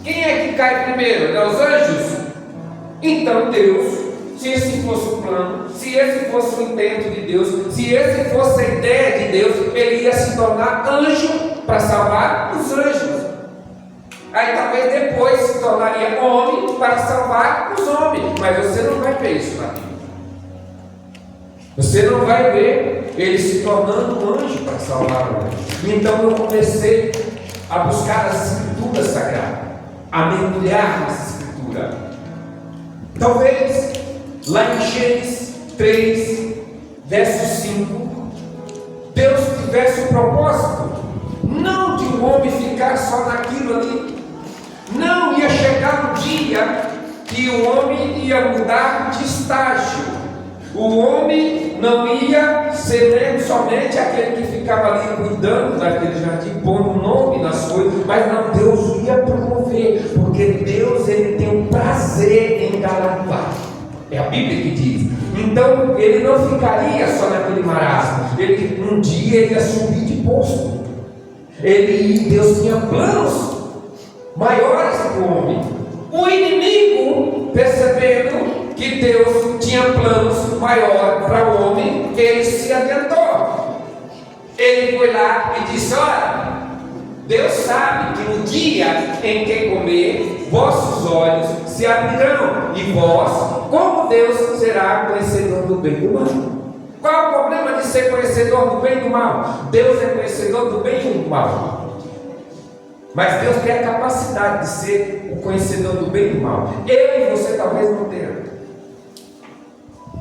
Quem é que cai primeiro? É os anjos? Então Deus, se esse fosse o plano, se esse fosse o intento de Deus, se esse fosse a ideia de Deus, ele ia se tornar anjo para salvar os anjos. Aí talvez depois se tornaria homem para salvar os homens. Mas você não vai ver isso na Bíblia. Você não vai ver ele se tornando um anjo para salvar o anjo. Então eu comecei a buscar as escrituras sagradas, a mergulhar nessa escritura. Talvez lá em Gênesis 3, verso 5, Deus tivesse um propósito, não de um homem ficar só naquilo ali. Não ia chegar um dia que o homem ia mudar de estágio. O homem não ia ser somente aquele que ficava ali cuidando daquele jardim, pondo nome nas coisas, mas não, Deus ia promover, porque Deus ele tem um prazer em galardoar. É a Bíblia que diz. Então ele não ficaria só naquele marasmo. Um dia ele ia subir de posto. Deus tinha planos maiores para o homem. O inimigo, percebendo que Deus tinha planos maiores para o homem, ele se adiantou. Ele foi lá e disse: olha, Deus sabe que no dia em que comer, vossos olhos se abrirão, e vós, como Deus, será conhecedor do bem e do mal. Qual é o problema de ser conhecedor do bem e do mal? Deus é conhecedor do bem e do mal. Mas Deus tem a capacidade de ser o conhecedor do bem e do mal. Eu e você talvez não tenha.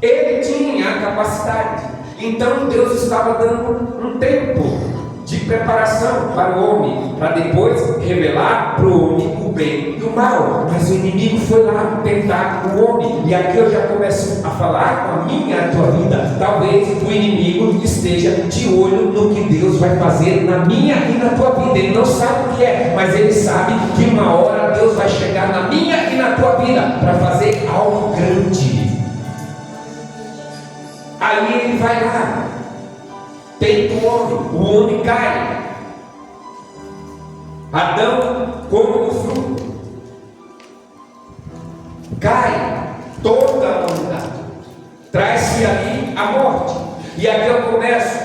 Ele tinha a capacidade. Então Deus estava dando um tempo de preparação para o homem, para depois revelar para o homem o bem e o mal. Mas o inimigo foi lá tentar o homem. E aqui eu já começo a falar com a minha e a tua vida. Talvez o inimigo esteja de olho no que Deus vai fazer na minha e na tua vida. Ele não sabe o que é, mas ele sabe que uma hora Deus vai chegar na minha e na tua vida para fazer algo grande. Aí ele vai lá, tenta o homem cai. Adão come do fruto, cai toda a humanidade, traz-se ali a morte. E aqui eu começo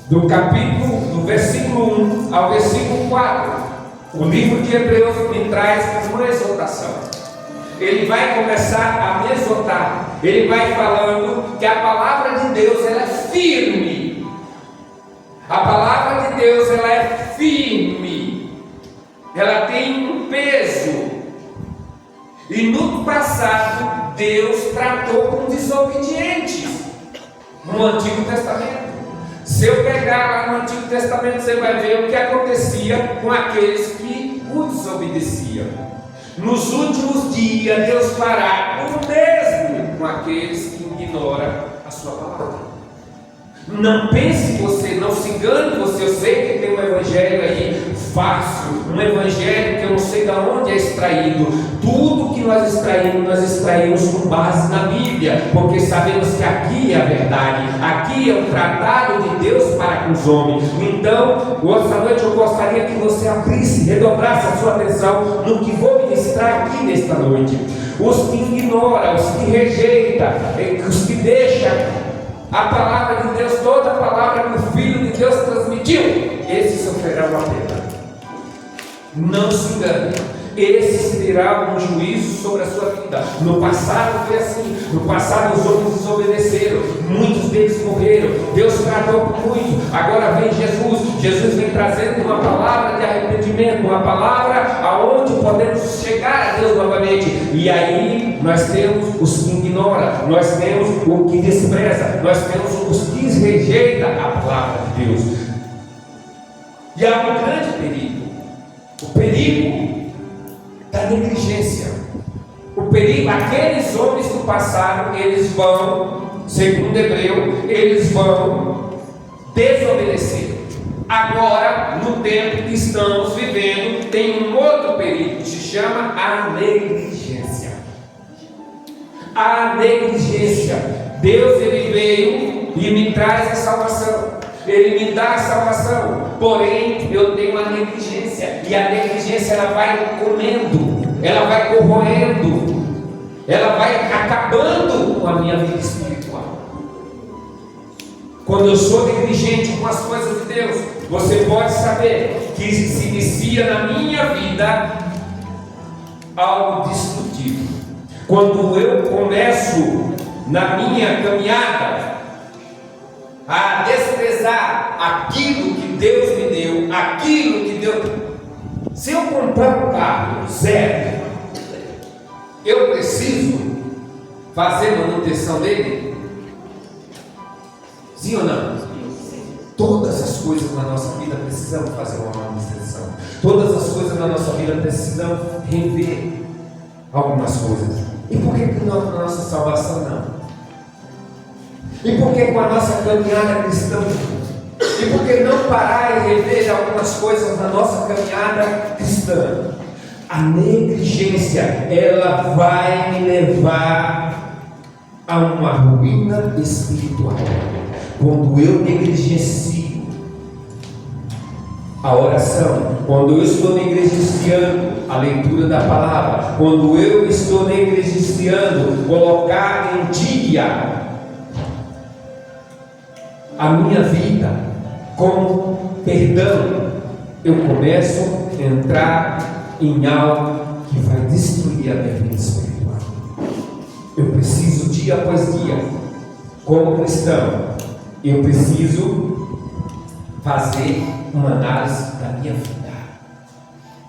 do versículo 1 ao versículo 4. O livro de Hebreus me traz uma exortação. Ele vai começar a me exortar. Ele vai falando que a palavra de Deus ela é firme. A palavra de Deus ela é firme. Ela tem um peso. E no passado Deus tratou com desobedientes no Antigo Testamento. Se eu pegar lá no Antigo Testamento, você vai ver o que acontecia com aqueles que o desobedeciam. Nos últimos dias, Deus fará o mesmo com aqueles que ignoram a sua palavra. Não pense você, não se engane você. Eu sei que tem um evangelho aí fácil, um evangelho que eu não sei de onde é extraído. Tudo que nós extraímos com base na Bíblia, porque sabemos que aqui é a verdade, aqui é o tratado de Deus para com os homens. Então, essa noite eu gostaria que você abrisse, redobrasse a sua atenção no que vou ministrar aqui nesta noite. Os que ignoram, os que rejeitam, os que deixam a palavra de Deus, toda a palavra que o Filho de Deus transmitiu, esses sofrerão a pena. Não se engane, esses terão um juízo sobre a sua vida. No passado foi assim. No passado os homens desobedeceram, muitos deles morreram. Deus tratou por muito. Agora vem Jesus. Jesus vem trazendo uma palavra de arrependimento, uma palavra aonde podemos chegar a Deus novamente. E aí nós temos os que ignoram, nós temos o que despreza, nós temos os que rejeitam a palavra de Deus. E há um grande perigo. O perigo da negligência. O perigo, aqueles homens do passado, eles vão, segundo Hebreu, eles vão desobedecer. Agora, no tempo que estamos vivendo, tem um outro perigo que se chama a negligência. A negligência. Deus ele veio e me traz a salvação. Ele me dá a salvação, porém eu tenho a negligência, e a negligência ela vai comendo, ela vai corroendo, ela vai acabando com a minha vida espiritual. Quando eu sou negligente com as coisas de Deus, você pode saber que se inicia na minha vida algo destrutivo. Quando eu começo na minha caminhada a desprezar aquilo que Deus me deu, aquilo que Deus... Se eu comprar um carro zero, eu preciso fazer manutenção dele? Sim ou não? Todas as coisas na nossa vida precisamos fazer uma manutenção. Todas as coisas na nossa vida precisamos rever algumas coisas. E por que na nossa salvação não? E por que com a nossa caminhada cristã? E por que não parar e rever algumas coisas na nossa caminhada cristã? A negligência, ela vai me levar a uma ruína espiritual. Quando eu negligencio a oração, quando eu estou negligenciando a leitura da palavra, quando eu estou negligenciando colocar em dia a minha vida com perdão, eu começo a entrar em algo que vai destruir a minha vida espiritual. Eu preciso, dia após dia, como cristão, eu preciso fazer uma análise da minha vida.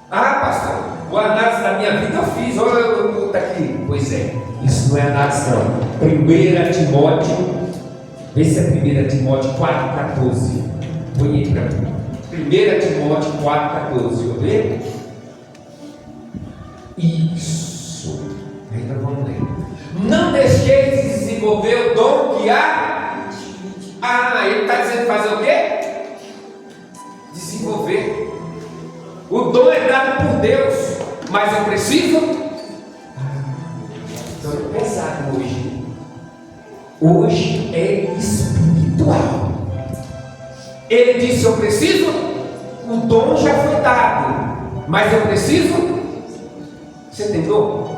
Ah, pastor, a análise da minha vida eu fiz, olha, eu estou aqui. Pois é, isso não é análise não. 1 Timóteo, vê se é 1 Timóteo 4,14. Põe aí para mim. 1 Timóteo 4,14, eu ver? Isso. Ainda vamos ler. Não deixeis de desenvolver o dom que há. Ah, ele está dizendo fazer o quê? Desenvolver. O dom é dado por Deus, mas eu preciso. Estou pesado hoje. Hoje é espiritual. Ele disse: eu preciso. O dom já foi dado, mas eu preciso. Você tentou?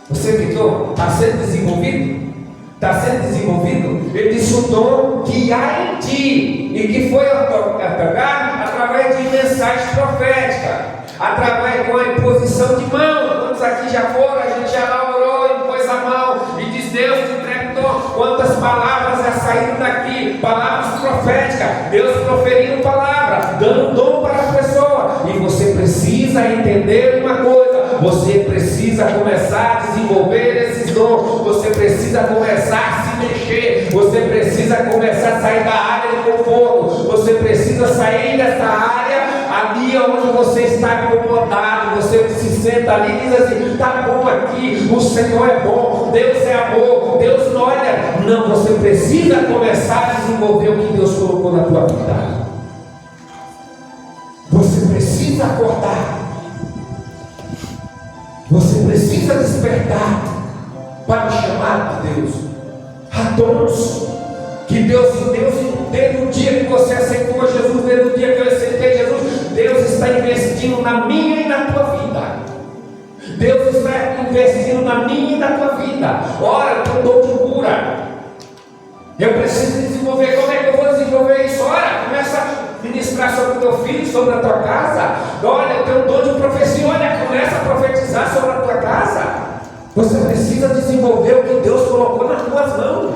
Você tentou? Está sendo desenvolvido? Está sendo desenvolvido? Ele disse: o dom que há em ti, e que foi otorgado através de mensagem profética, através com a imposição de mão. Quantos aqui já foram? A gente já orou e pôs a mão e diz: Deus te entrega o dom. Quantas palavras já saíram daqui? Palavras proféticas, Deus proferindo palavra, dando dom para a pessoa. E você precisa entender uma coisa: você precisa começar a desenvolver esses dons, você precisa começar a se mexer, você precisa começar a sair da área de conforto, você precisa sair dessa área ali onde você está acomodado. Você se senta ali e diz assim: está bom aqui, o Senhor é bom, Deus é amor, Deus não olha. Não, você precisa começar a desenvolver o que Deus colocou na tua vida. Você precisa acordar, você precisa despertar para o chamado de Deus. Há dons que Deus, desde o dia que você aceitou Jesus, desde o dia que eu aceitei Jesus, Deus está investindo na minha e na tua vida. Deus está investindo na minha e na tua vida. Ora, eu tenho dom de cura, eu preciso desenvolver. Como é que eu vou desenvolver isso? Ora, começa a ministrar sobre o teu filho, sobre a tua casa. Olha, eu tenho um dom de profecia. Olha, começa a profetizar sobre a tua casa. Você precisa desenvolver o que Deus colocou nas tuas mãos.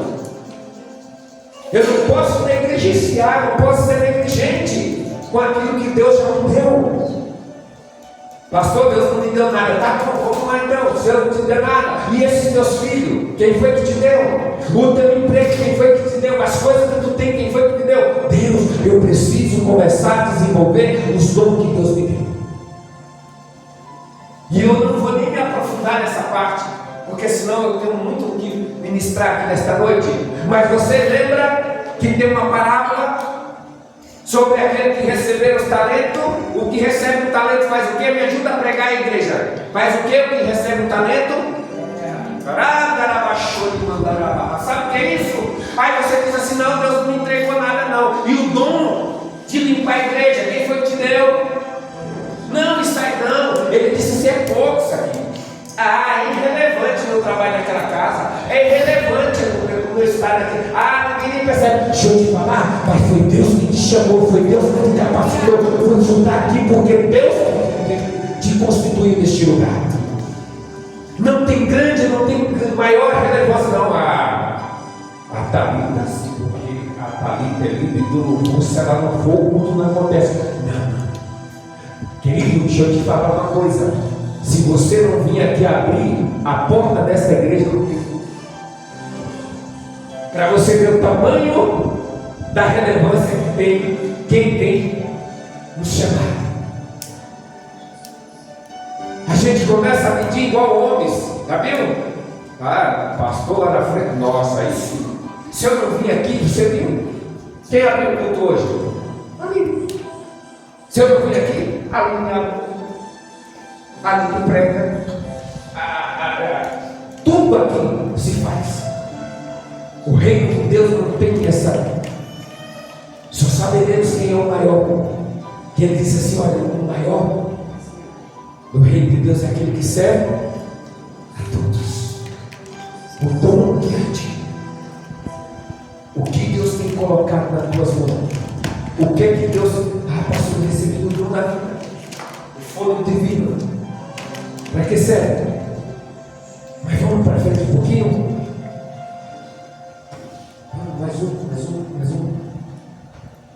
Eu não posso negligenciar, não posso ser negligente com aquilo que Deus já me deu. Pastor, Deus não me deu nada. Tá bom, vamos lá então. Se Deus não te deu nada, e esses teus filhos, quem foi que te deu? O teu emprego, quem foi que te deu? As coisas que tu tem, quem foi que te deu? Deus, eu preciso começar a desenvolver os dons que Deus me deu. E eu não vou nem me aprofundar nessa parte, porque senão eu tenho muito o que ministrar aqui nesta noite. Mas você lembra que tem uma parábola sobre aquele que recebeu os talentos? O que recebe o talento faz o quê? Me ajuda a pregar a igreja. Faz o quê? O que recebe o talento? Sabe o que é isso? Aí você diz assim: não, Deus não me entregou nada não. E o dom de limpar a igreja, quem foi que te deu? Não, isso aí não. Ele disse: isso é pouco, isso aqui. É irrelevante no trabalho daquela casa, é irrelevante no meu estado aqui. Ninguém nem percebe. Deixa eu te falar, mas foi Deus que te chamou, foi Deus que te capacitou. Foi juntar aqui porque Deus te constituiu neste lugar. Não tem grande, não tem maior relevância, não. A Thalita, sim, porque a Thalita é líder do louvor, se ela não for, o culto não acontece. Não. Querido, deixa eu te falar uma coisa. Se você não vir aqui abrir a porta dessa igreja, para você ver o tamanho da relevância que tem quem tem no chamado. A gente começa a medir igual homens, tá vendo? Pastor lá na frente, nossa, aí sim. Se eu não vim aqui, você viu? Quem abriu o culto hoje? Ali. Se eu não vim aqui, ali me prega. Tudo aqui se faz. O reino de Deus não tem essa. Só saberemos quem é o maior. Que ele disse assim: olha, o maior do reino de Deus é aquele que serve a todos. O dom que é ti. O que Deus tem colocado nas tuas mãos? O que é que Deus. Pastor, recebi o dom da vida. O fogo divino. Para que serve? Mas vamos para frente um pouquinho. Mais um.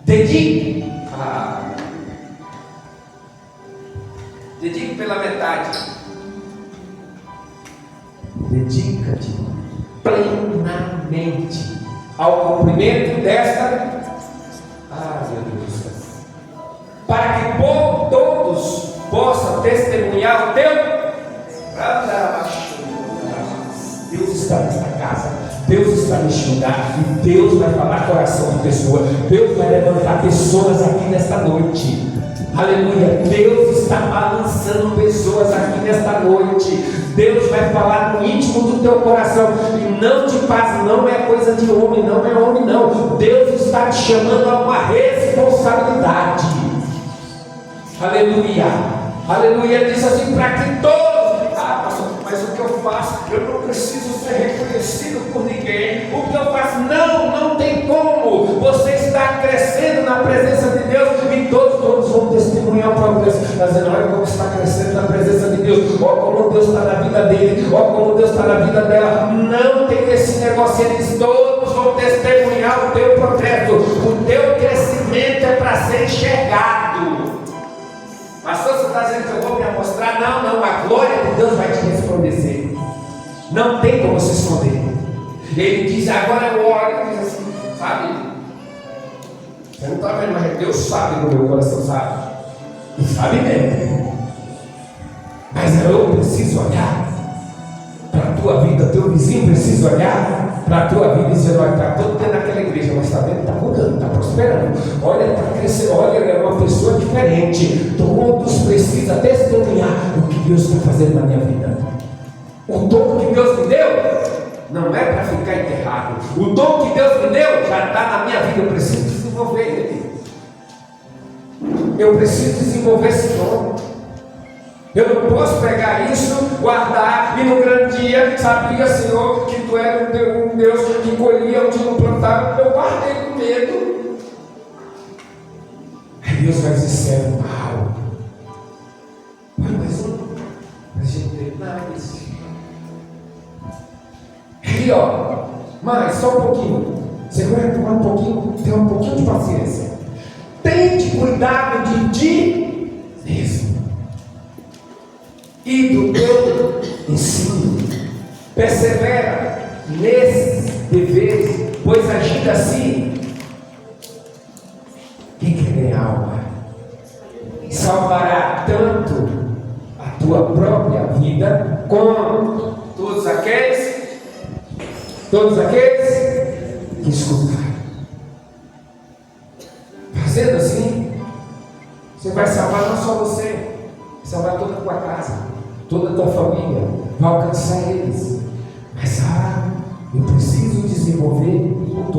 Dedique. Dedique pela metade. Dedica-te plenamente ao cumprimento desta. Meu Deus. Para que todos possam testemunhar o teu. Deus está nesta casa, Deus está neste lugar, e Deus vai falar coração de pessoa, Deus vai levantar pessoas aqui nesta noite. Aleluia, Deus está balançando pessoas aqui nesta noite. Deus vai falar no íntimo do teu coração. E não te passe, não é coisa de homem, não é homem não. Deus está te chamando a uma responsabilidade. Aleluia, aleluia. Ele diz assim: para que todos. Pastor, mas o que eu faço? Eu não preciso ser reconhecido por ninguém. O que eu faço? Não tem como. Você está crescendo na presença de Deus e todos vão testemunhar para Deus. Está dizendo: olha como está crescendo na presença de Deus. Olha como Deus está na vida dele. Olha como Deus está na vida dela. Não tem esse negócio. Ele diz: todos vão testemunhar o teu progresso. O teu crescimento é para ser enxergado. Pastor, você está dizendo que eu vou me mostrar? Não, a glória de Deus vai te resplandecer. Não tem como se esconder. Ele diz: agora eu olho, diz assim, sabe? Você não está vendo, mas Deus sabe no meu coração, sabe? E sabe mesmo. Mas eu preciso olhar para a tua vida, teu vizinho precisa olhar para a tua vida e dizer: olha, está todo dentro daquela igreja, mas está vendo? Está mudando, está prosperando. Olha, está crescendo, olha, é uma pessoa diferente. Todos precisam testemunhar o que Deus está fazendo na minha vida. O dom que Deus me deu não é para ficar enterrado. O dom que Deus me deu já está na minha vida. Eu preciso desenvolver ele. Eu preciso desenvolver esse dom. Eu não posso pegar isso, guardar e no grande dia, sabia, Senhor, que Tu era um Deus que colhia onde não plantava. Eu guardei com medo. Aí Deus vai dizer: servo mau. Mas a gente tem mais. Aí, mas só um pouquinho. Você vai tomar um pouquinho, tem um pouquinho de paciência. Tente cuidado de ti mesmo e do teu ensino. Persevera nesses deveres, pois agindo assim, quem quer ganhar alma salvará tanto a tua própria vida como todos aqueles que escutarem. Fazendo assim, você vai salvar não só você, salvar toda a tua casa, toda a tua família, vai alcançar eles. Mas eu preciso desenvolver o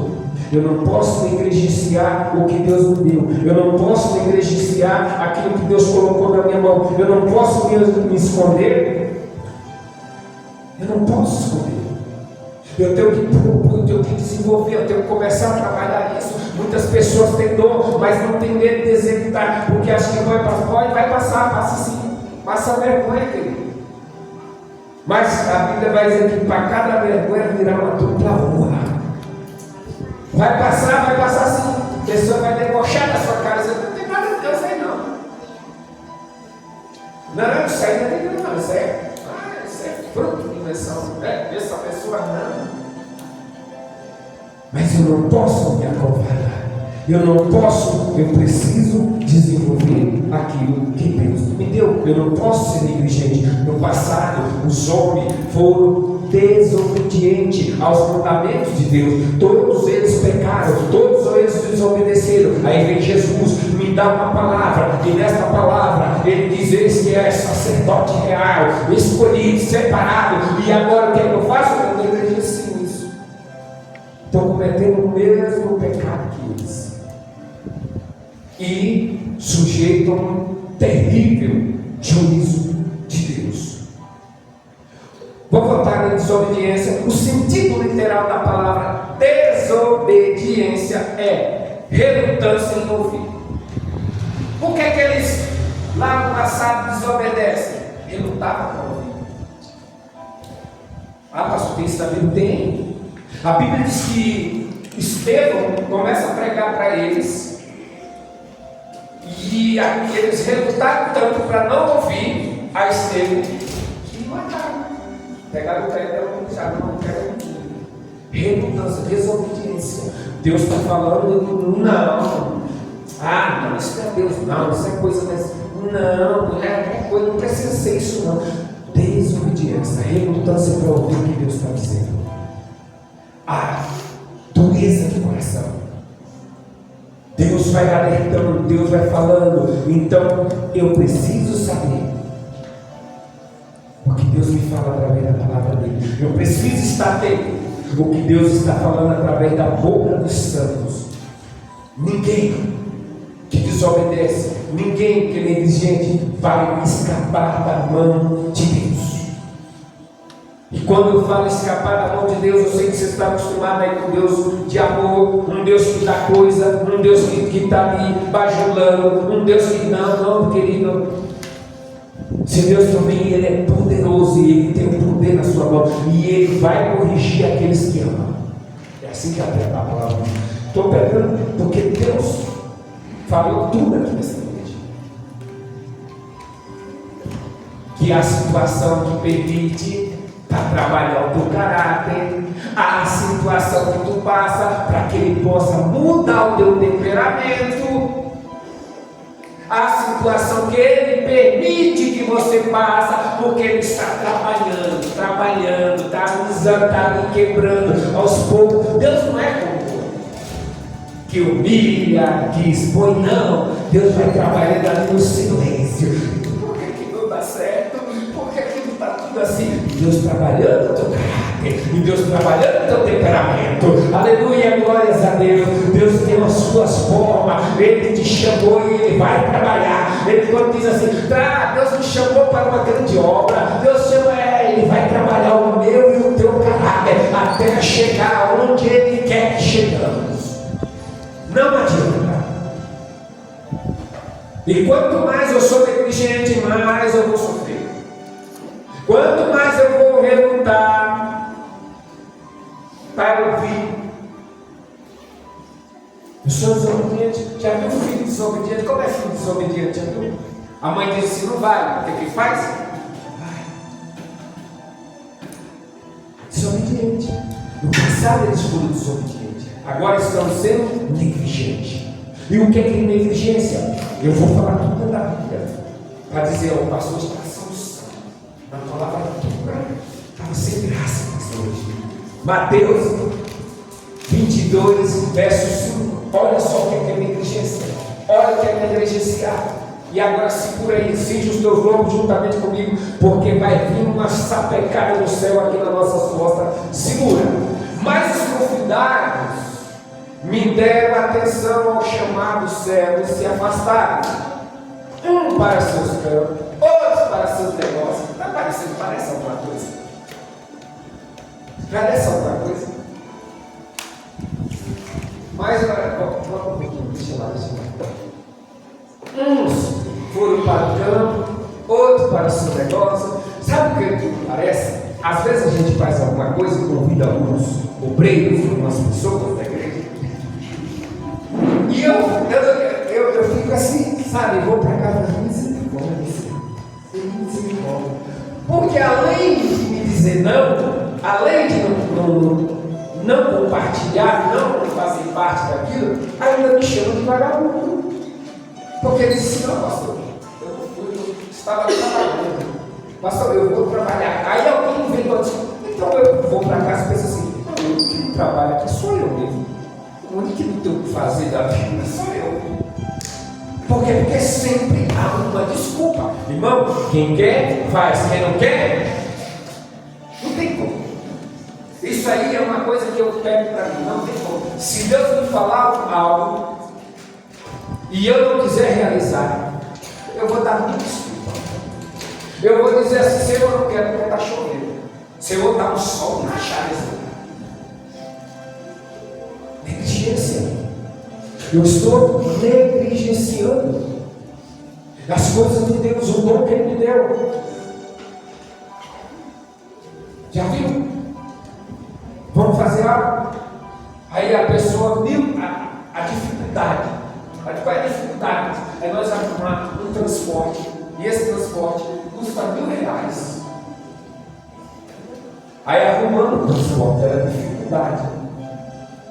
Eu não posso negligenciar o que Deus me deu. Eu não posso negligenciar aquilo que Deus colocou na minha mão. Eu não posso me esconder. Eu não posso esconder. Eu tenho que desenvolver, eu tenho que começar a trabalhar isso. Muitas pessoas têm dor, mas não têm medo de executar, porque acham que vai passar, passa sim. Passa vergonha, querido. Mas a Bíblia vai dizer que para cada vergonha virá uma dupla honra. Vai passar sim. A pessoa vai debochar da sua cara, não tem nada de Deus aí não. Não, isso aí não é Deus não, isso é fruto de invenção. Essa pessoa não. Mas eu não posso me acovardar. Eu preciso desenvolver aquilo que Deus me deu. Eu não posso ser negligente. No passado, os homens foram desobedientes aos mandamentos de Deus. Todos eles pecaram, todos eles desobedeceram. Aí vem Jesus, me dá uma palavra, e nesta palavra ele diz: esse que é sacerdote real, escolhido, separado, e agora o que eu faço? Eu negligencio isso. Estou cometendo o mesmo pecado que eles. E sujeito a um terrível juízo de Deus. Vou voltar na desobediência. O sentido literal da palavra desobediência é relutância em ouvir. Por que eles lá no passado desobedecem? Relutavam para ouvir. Pastor, tem isso na Bíblia? Tem. A Bíblia diz que Estevão começa a pregar para eles. E eles relutaram tanto para não ouvir a Estevão que mataram. Pegaram o pé dela e puxaram, não quero ouvir. Relutância, desobediência. Deus está falando, não. Não, isso não é Deus, não, isso é coisa dessa. Não é coisa, não precisa ser isso, não. Desobediência, relutância para ouvir o que Deus está dizendo. Dureza de coração. Deus vai alertando, Deus vai falando. Então eu preciso saber o que Deus me fala através da palavra dele. Eu preciso estar atento o que Deus está falando através da boca dos santos. Ninguém que desobedece, ninguém que é negligente vai escapar da mão de Deus. E quando eu falo escapar da mão de Deus, eu sei que você está acostumado aí com Deus de amor, um Deus que dá coisa, um Deus que está ali bajulando, um Deus que não, querido. Se Deus também, Ele é poderoso e Ele tem o poder na sua mão, e Ele vai corrigir aqueles que amam. É assim que a palavra diz. Estou pegando porque Deus falou tudo aqui nessa noite. Que a situação que permite para trabalhar o teu caráter, a situação que tu passa para que Ele possa mudar o teu temperamento, a situação que Ele permite que você passe, porque Ele está trabalhando, está quebrando aos poucos. Deus não é como que humilha, que expõe, não. Deus vai trabalhando ali no silêncio. Por que não dá certo? Por que não está tudo assim? Deus trabalhando o teu caráter, e Deus trabalhando o teu temperamento. Aleluia, glórias a Deus. Deus tem as suas formas. Ele te chamou e Ele vai trabalhar. Ele quando diz assim, Deus me chamou para uma grande obra, Deus chama, Ele vai trabalhar o meu e o teu caráter até chegar onde Ele quer que chegamos. Não adianta. E quanto mais eu sou negligente, mais eu vou sofrer. Quanto mais eu vou relutar para ouvir. Eu sou desobediente. Já viu um filho desobediente? Como é filho desobediente? Já viu? A mãe diz assim, não vai. O que ele faz? Vai. Desobediente. No passado eles foram desobedientes. Agora estão sendo negligentes. E o que é negligência? Eu vou falar tudo da Bíblia. Para dizer, o pastor está solução. Na palavra estava sem graça, pastor. Mateus 22, verso 5. Olha só o que é negligência. Olha o que é negligenciar. E agora segura aí, cinge os teus lombos juntamente comigo, porque vai vir uma sapecada do céu aqui na nossa costas. Segura. Mas os convidados me deram atenção ao chamado cego e se afastaram. Um para seus campos, outros para seus negócios. Está parecendo, parece alguma coisa? Parece alguma coisa? Mas, vamos um pouquinho, deixa lá. Uns foram para o campo, outros para o seu negócio. Sabe o que parece? Às vezes a gente faz alguma coisa e convida alguns obreiros, algumas pessoas da igreja. E eu fico assim, sabe? Vou para casa de misericórdia. Porque além de me dizer não, além de não compartilhar, não fazer parte daquilo, ainda me chamam de vagabundo. Porque ele disse, não, pastor, eu não fui, eu estava trabalhando. Pastor, eu vou trabalhar. Aí alguém vem e diz, então eu vou para casa e penso assim, o único que não trabalha aqui sou eu mesmo. O único que não tem o que fazer da vida sou eu. Por quê? Porque sempre há uma desculpa. Irmão, quem quer, faz. Quem não quer, não tem como. Isso aí é uma coisa que eu pego para mim, não tem como. Se Deus me falar algo e eu não quiser realizar, eu vou dar muita desculpa. Eu vou dizer assim, Senhor, eu não quero porque está chovendo. Senhor, está um sol na chave. Negligência. Eu estou negligenciando as coisas de Deus, o dom que Ele me deu. Já viu? Vamos fazer algo. Aí a pessoa viu a dificuldade. Qual é a dificuldade? É nós arrumar um transporte. E esse transporte custa R$1.000. Aí arrumando o transporte era dificuldade.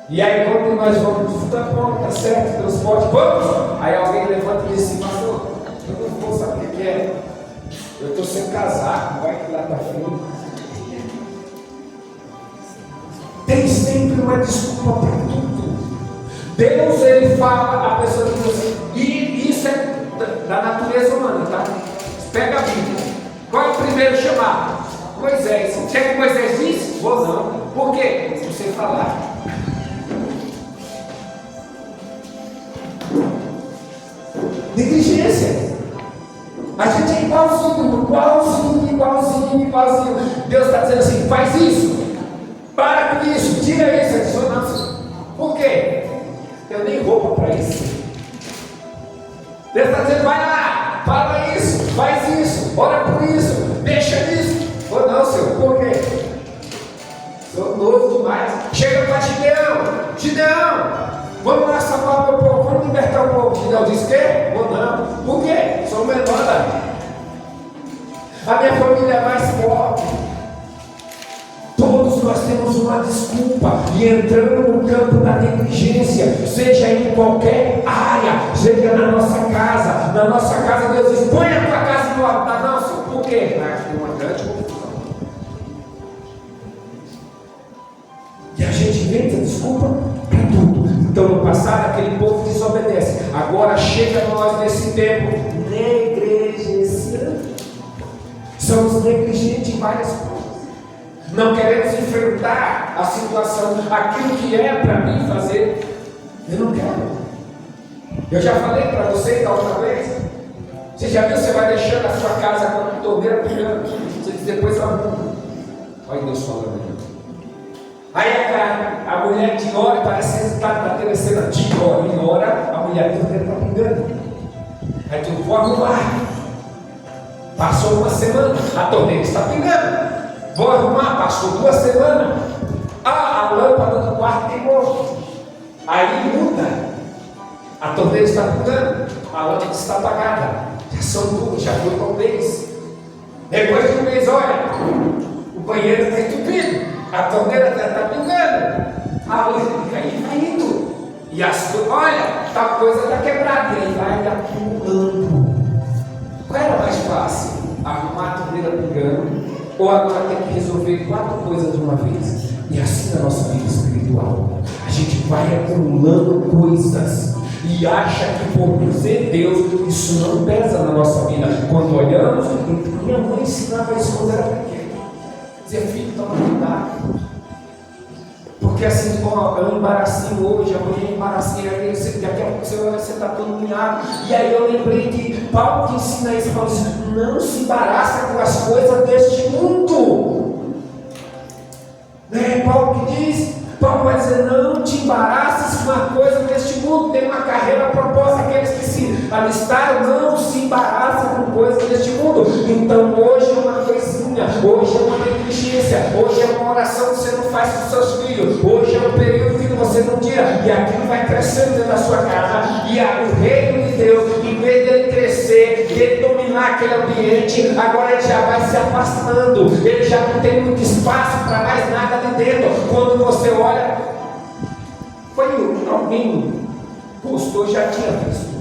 E aí quando nós vamos, tá bom, tá certo, transporte, vamos! Aí alguém levanta e diz assim, pastor, eu não vou saber o que é. Eu estou sem casaco, vai que lá está frio. Tem sempre uma desculpa para tudo. Deus, Ele fala, a pessoa diz assim, e isso é da natureza humana, tá? Pega a Bíblia. Qual é o primeiro chamado? Moisés. O que é que Moisés disse? Vou não. Por quê? Se você falar. Negligência. A gente é igualzinho. Deus está dizendo assim, faz isso. Para com isso, tira isso, adiciona isso. Por quê? Eu nem roupa para isso. Deus está dizendo, vai lá, fala isso, faz isso, ora por isso, deixa nisso. Ou não, Senhor, por quê? Sou novo demais. Chega para Gideão, vamos lá salvar o meu povo, vamos libertar o povo. Gideão diz o quê? Ou não, por quê? Sou o menor da vida. A minha família é mais pobre. Todos nós temos uma desculpa e entrando no campo da negligência, seja em qualquer área, seja na nossa casa. Na nossa casa, Deus diz: põe a tua casa no altar. Não, Senhor, por quê? Tem uma grande confusão. E a gente inventa desculpa para tudo. Então, no passado, aquele povo desobedece. Agora chega nós nesse tempo negligenciando. Somos negligentes em várias coisas. Não queremos enfrentar a situação, aquilo que é para mim fazer, eu não quero. Eu já falei para você da outra vez. Você já viu, você vai deixando a sua casa com a torneira pegando, você diz, depois arruma. Olha Deus falando aí. Aí a mulher de hora, parece que está na terceira de hora em hora, a mulher de torneira está pegando. Aí tu vou arrumar. Passou uma semana, a torneira está pegando. Vou arrumar, passou 2 semanas. A lâmpada do quarto queimou. Aí muda. A torneira está pegando, a lâmpada está apagada. Já são 2, já foi com 1 mês. Depois de 1 mês, olha, o banheiro está entupido, a torneira está pingando, a luz aí vai indo. E olha, tal coisa está quebrada, e aí vai acumulando. Qual era mais fácil? Arrumar a torneira pingando, ou agora tem que resolver 4 coisas de uma vez? E assim na nossa vida espiritual, a gente vai acumulando coisas e acha que por ser Deus, isso não pesa na nossa vida. Quando olhamos, minha mãe ensinava isso quando era pequena. Dizia, filho, toma cuidado, porque Porque assim, ó, eu embaracinho hoje, amanhã eu embaracinho, aí daqui a pouco você está todo unhado. E aí eu lembrei que Paulo que ensina isso, Paulo diz, não se embaraça com as coisas deste mundo. Né? Paulo que diz, Paulo vai dizer, não te embaraças com a coisa deste mundo, tem uma carreira proposta, aqueles que se alistaram, não se embaraçam com coisas deste mundo. Então hoje é uma coisinha, hoje é uma negligência, hoje é uma oração que você não faz com seus filhos, hoje é um período que você não tira, e aquilo vai crescendo dentro da sua casa, e o reino de Deus, em vez dele crescer, dele dominar aquele ambiente, agora ele já vai se afastando, ele já não tem muito espaço para mais nada ali dentro. Quando você olha, foi alguém postou, já tinha visto,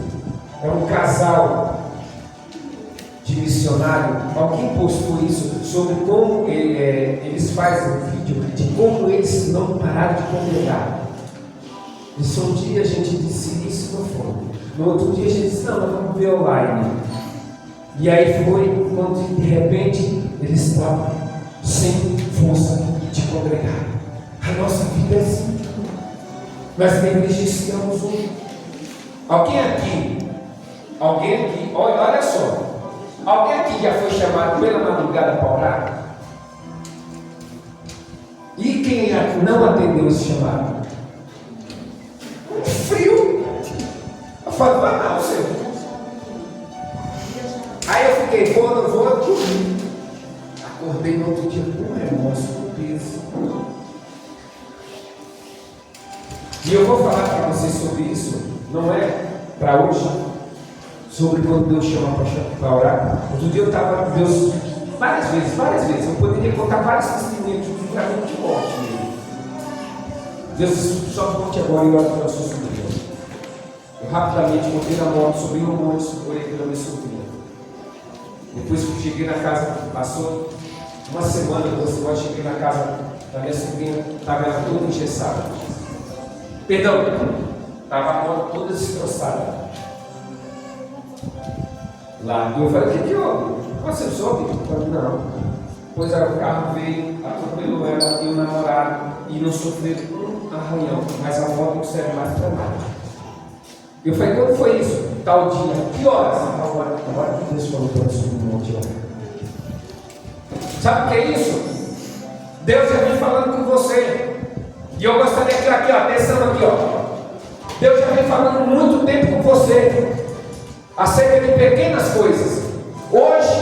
é um casal de missionário, alguém postou isso sobre como eles fazem um vídeo de como eles não pararam de congregar. Isso um dia a gente disse isso no fone, no outro dia a gente disse não, nós vamos ver online. E aí foi quando de repente eles estavam sem força de congregar. A nossa vida é assim. Nós negligenciamos um. Alguém aqui, olha só. Alguém aqui já foi chamado pela madrugada para orar? E quem não atendeu esse chamado? Frio. Eu falo, vai não, Senhor. Aí eu fiquei, vou, não vou, eu dormi. Acordei no outro dia com remorso, com peso. E eu vou falar para vocês sobre isso, não é para hoje, sobre quando Deus chama para orar. Outro dia eu estava, Deus, várias vezes, eu poderia contar vários testemunhos de livramento de morte mesmo. Deus só conte agora e olha para a sua sobrinha. Eu rapidamente contei na morte, sobrinho um monte, orei pela minha sobrinha. Depois que eu cheguei na casa, passou uma semana, 2 semanas, cheguei na casa da minha sobrinha, estava ela toda engessada. Perdão, estava a moto toda destroçada. Lá, e eu falei, o que houve? Você soube? Eu falei, não. Pois era, o carro veio, atropelou ela e o namorado, e não sofreu um arranhão, mas a moto não serve mais para nada. Eu falei, quando foi isso? Tal dia. Que horas? Agora que Deus falou para nós sobre o monte. Sabe o que é isso? Deus já vem falando com você. E eu gostaria que aqui, atenção aqui, Deus já vem falando muito tempo com você acerca de pequenas coisas. Hoje,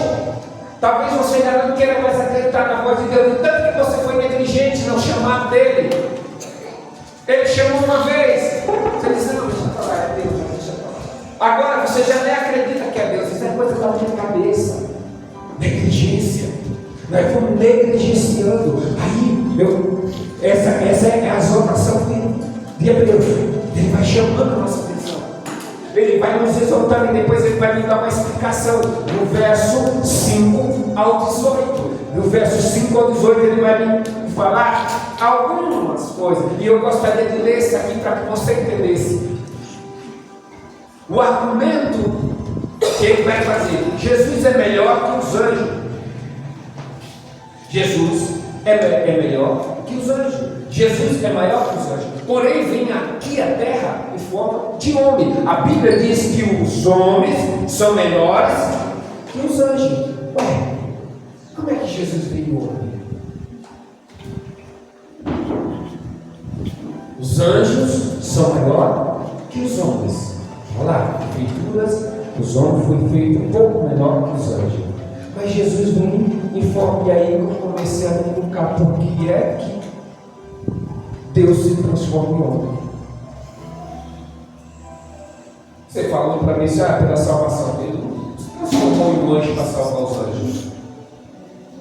talvez você ainda não queira mais acreditar na voz de Deus, tanto que você foi negligente no chamado dele. Ele chamou uma vez, você disse, não, deixa eu falar, é Deus, deixa eu falar. Agora você já nem acredita que é Deus, isso é coisa da minha cabeça. Negligência. Nós fomos negligenciando. Aí, essa é a exortação de Hebreus. Ele vai chamando a nossa atenção. Ele vai nos exortando e depois ele vai me dar uma explicação. No verso 5 ao 18. No verso 5 ao 18 ele vai me falar algumas coisas. E eu gostaria de ler isso aqui para que você entendesse. O argumento que ele vai fazer. Jesus é melhor que os anjos. Jesus é melhor que os anjos. Jesus é maior que os anjos. Porém, vem aqui à terra em forma de homem. A Bíblia diz que os homens são melhores que os anjos. Ué, como é que Jesus veio homem? Os anjos são melhores que os homens. Olha lá, Escrituras, os homens foram feitos um pouco menor que os anjos. Mas Jesus vem em forma, e aí eu comecei a colocar por que é que Deus se transforma em homem. Você falou para mim, pela salvação dele, não se transformou em um anjo para salvar os anjos.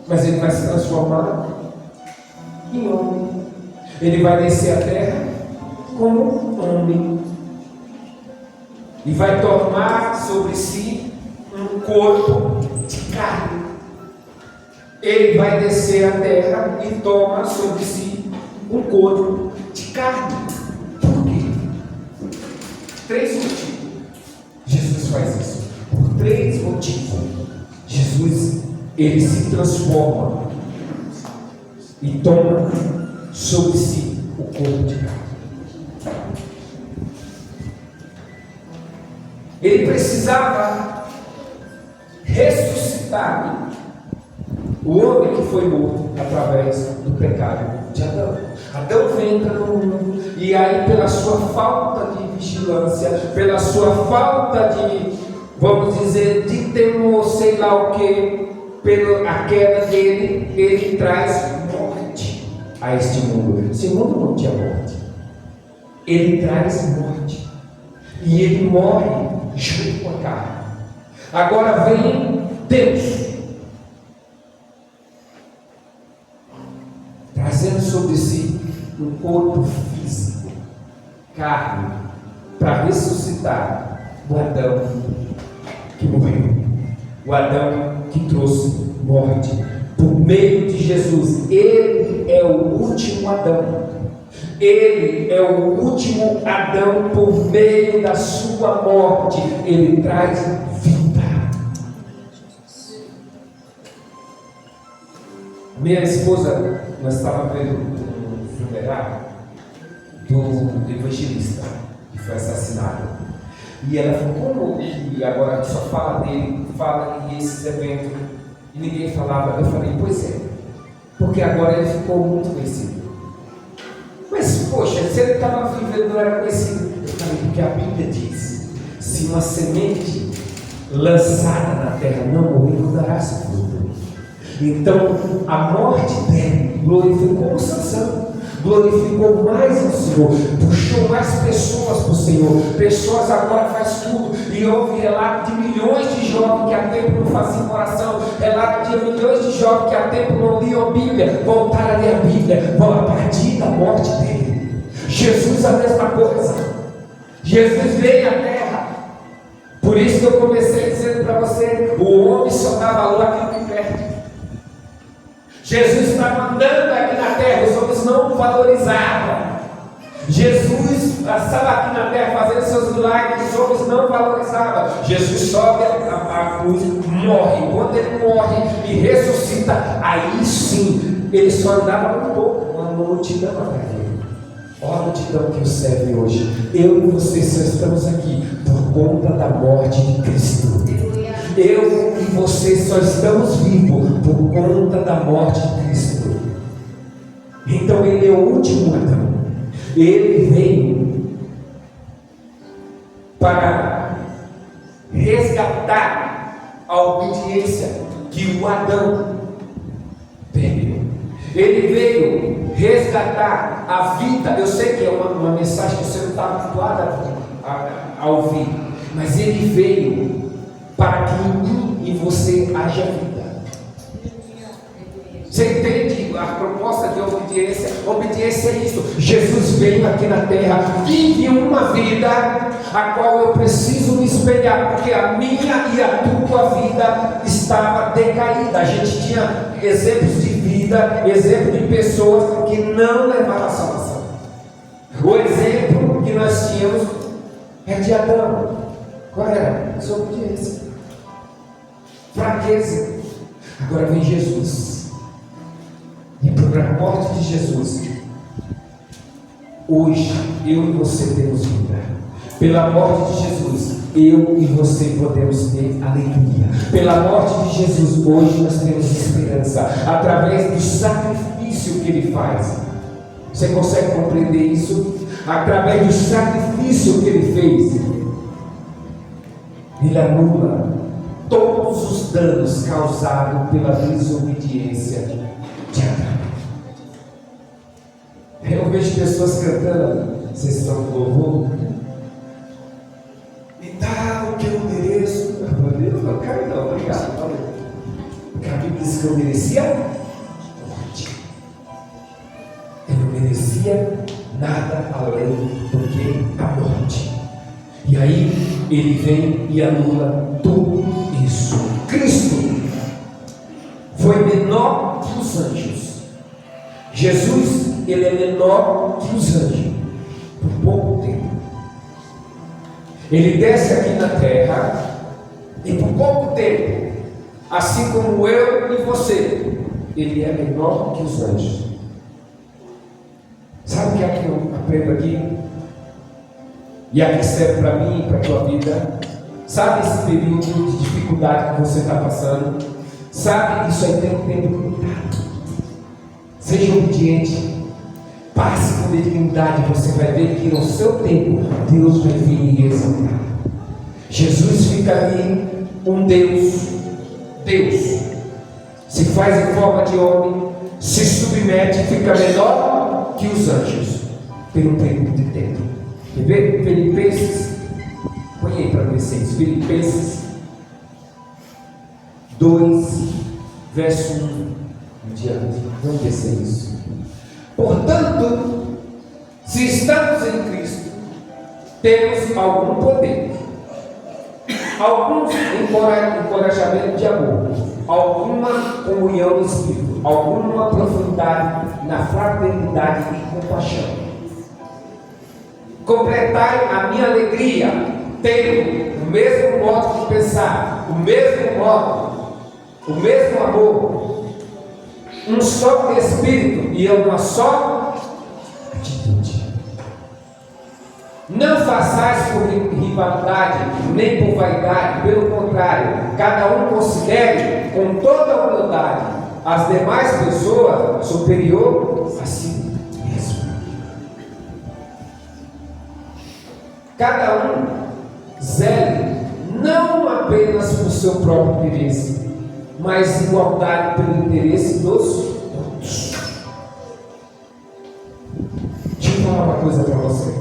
Mas ele vai se transformar em homem. Ele vai descer a terra como homem. E vai tomar sobre si um corpo de carne. Ele vai descer a terra e toma sobre si um corpo de carne. Por quê? 3 motivos. Jesus faz isso. Por 3 motivos. Jesus, ele se transforma e toma sobre si o corpo de carne. Ele precisava ressuscitar o homem que foi morto através do pecado de Adão. Adão entra no mundo e aí, pela sua falta de vigilância, pela sua falta de, vamos dizer, de temor, sei lá o que, pela queda dele, ele traz morte a este mundo. Esse mundo não tinha morte. Ele traz morte. E ele morre junto com a carne. Agora vem Deus, trazendo sobre si um corpo físico, carne, para ressuscitar o Adão que morreu, o Adão que trouxe morte. Por meio de Jesus, ele é o último Adão. Ele é o último Adão. Por meio da sua morte, ele traz vida. Minha esposa, nós estávamos vendo um funeral do evangelista que foi assassinado. E ela falou, como que agora a gente só fala dele, fala em esses eventos, e ninguém falava? Eu falei, pois é, porque agora ele ficou muito conhecido. Mas, poxa, se ele estava vivendo, não era conhecido. Eu falei, porque a Bíblia diz: se uma semente lançada na terra não morrer, não dará seu fruto. Então, a morte dele glorificou o Sansão, glorificou mais o Senhor, puxou mais pessoas para o Senhor. Pessoas agora faz tudo. E houve relato de milhões de jovens que há tempo não faziam oração, relato de milhões de jovens que há tempo não liam a Bíblia, voltaram a ler a Bíblia, vão a partir da morte dele. Jesus a mesma coisa. Jesus veio à terra. Por isso que eu comecei dizendo para você, o homem só dá valor àquilo que perde. Jesus estava andando aqui na terra, os homens não valorizavam. Jesus estava aqui na terra fazendo seus milagres, os homens não valorizavam. Jesus sobe a cruz, morre. Quando ele morre e ressuscita, aí sim, ele só andava um pouco, uma multidão atrás dele. Olha a multidão que o serve hoje. Eu e você só estamos aqui por conta da morte de Cristo. Eu e você só estamos vivos por conta da morte de Cristo. Então ele é o último Adão. Ele veio para resgatar a obediência que o Adão perdeu. Ele veio resgatar a vida. Eu sei que é uma mensagem que você não está habituado a ouvir, mas ele veio para que em mim e você haja vida. Você entende a proposta de obediência? Obediência é isso. Jesus veio aqui na terra, vive uma vida a qual eu preciso me espelhar, porque a minha e a tua vida estava decaída. A gente tinha exemplos de vida, exemplo de pessoas que não levaram a salvação. O exemplo que nós tínhamos é de Adão. Qual era? Desobediência, fraqueza. Agora vem Jesus, e por a morte de Jesus, hoje eu e você temos vida. Pela morte de Jesus, eu e você podemos ter alegria. Pela morte de Jesus, hoje nós temos esperança, através do sacrifício que Ele faz. Você consegue compreender isso? Através do sacrifício que Ele fez, Ele anula todos os danos causados pela desobediência de Adão. Eu vejo pessoas cantando, vocês estão com louvor, e dá o que eu mereço. Eu não quero não, obrigado. Porque a Bíblia diz que eu merecia morte. Eu não merecia nada além do que a morte. E aí ele vem e anula tudo isso. Cristo foi menor que os anjos. Jesus, ele é menor que os anjos por pouco tempo. Ele desce aqui na terra e por pouco tempo, assim como eu e você, ele é menor que os anjos. Sabe o que é que eu aprendo aqui? E aqui serve para mim e para a tua vida. Sabe esse período de dificuldade que você está passando? Sabe, isso aí tem um tempo limitado. Seja obediente. Passe com dignidade. Você vai ver que no seu tempo Deus vai vir e exaltar. Jesus fica ali, um Deus, se faz em forma de homem, se submete, fica menor que os anjos, por um período de tempo. Quer ver? Filipenses, põe aí para vocês, Filipenses 2, verso 1 em diante. Vamos descer isso. Portanto, se estamos em Cristo, temos algum poder, algum encorajamento de amor, alguma comunhão no Espírito, alguma profundidade na fraternidade e compaixão. Completai a minha alegria, tendo o mesmo modo de pensar, o mesmo modo, o mesmo amor, um só espírito e uma só atitude. Não façais por rivalidade, nem por vaidade, pelo contrário, cada um considere com toda a humildade as demais pessoas superior a si mesmo. Cada um zele não apenas por seu próprio interesse, mas igualdade pelo interesse dos outros. Deixa eu falar uma coisa para você.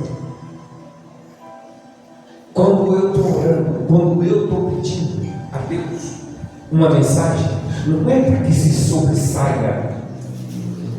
Quando eu estou orando, quando eu estou pedindo a Deus uma mensagem, não é para que se sobressaia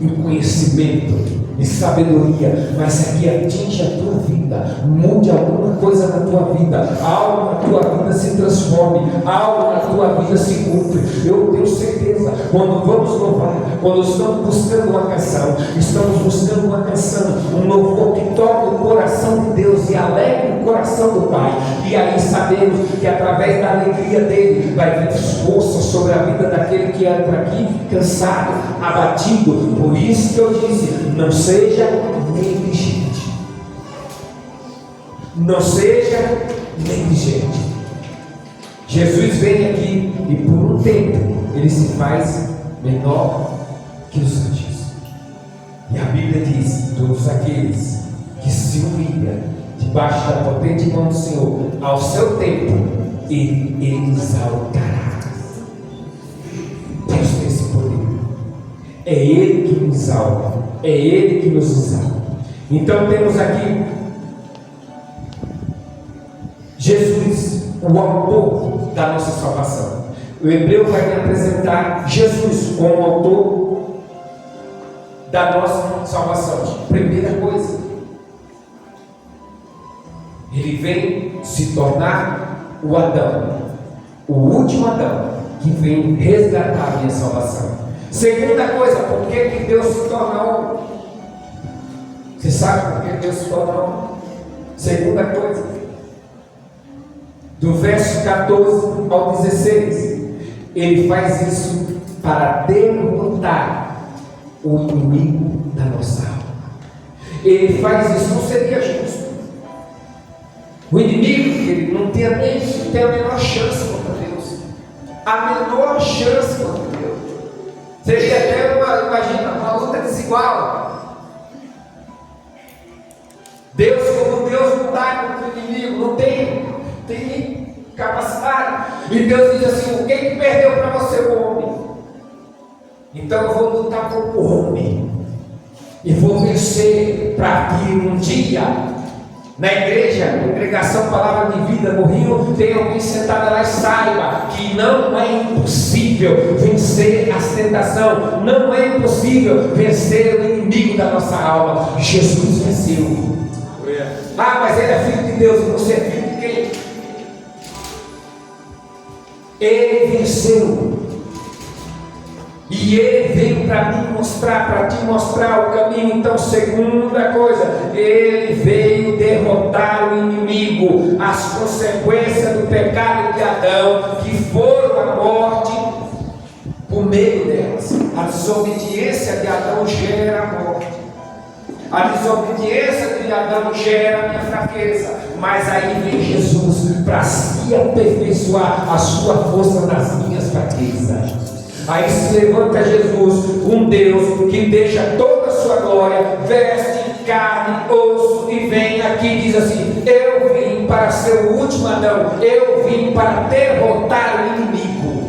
em conhecimento e sabedoria, mas é que atinge a tua vida, mude alguma coisa na tua vida, algo na tua vida se transforme, algo na tua vida se cumpre. Eu tenho certeza, quando vamos louvar, quando estamos buscando uma canção, estamos buscando uma canção, um louvor que toca o coração de Deus e alegra o coração do Pai, e aí sabemos que através da alegria dele vai vir força sobre a vida daquele que entra aqui cansado, abatido. Por isso que eu disse, não seja negligente. Não seja negligente. Jesus vem aqui e por um tempo ele se faz menor que os anjos. E a Bíblia diz: todos aqueles que se humilham debaixo da potente mão do Senhor, ao seu tempo ele exaltará. Deus tem esse poder. É Ele que nos exalta, é Ele que nos exalta. Então temos aqui Jesus, o autor da nossa salvação. O hebreu vai me apresentar Jesus como o autor da nossa salvação. Primeira coisa, ele vem se tornar o Adão, o último Adão, que vem resgatar a minha salvação. Segunda coisa, por que Deus se torna homem? Você sabe por que Deus se torna homem? Segunda coisa, do verso 14 ao 16, ele faz isso para derrotar o inimigo da nossa alma. Ele faz isso, não seria justo. O inimigo, ele não tem a menor chance contra Deus. A menor chance contra Deus. Seria até uma luta desigual. Deus, como Deus, não dá contra o inimigo, não tem capacidade. E Deus diz assim: o que perdeu para você, o homem? Então eu vou lutar com o homem e vou vencer, para que um dia na igreja, congregação Palavra de Vida no Rio, tem alguém sentado lá e saiba que não é impossível vencer as tentações, não é impossível vencer o inimigo da nossa alma. Jesus venceu. Ah, mas ele é filho de Deus, e você é filho de quem? Ele venceu. E ele veio para me mostrar, para te mostrar o caminho. Então, segunda coisa, ele veio derrotar o inimigo, as consequências do pecado de Adão, que foram a morte por meio delas. A desobediência de Adão gera a morte. A desobediência de Adão gera a minha fraqueza. Mas aí vem Jesus para se aperfeiçoar a sua força nas minhas fraquezas. Aí se levanta Jesus, um Deus que deixa toda a sua glória, veste carne, osso e vem aqui e diz assim: eu vim para ser o último Adão, eu vim para derrotar o inimigo.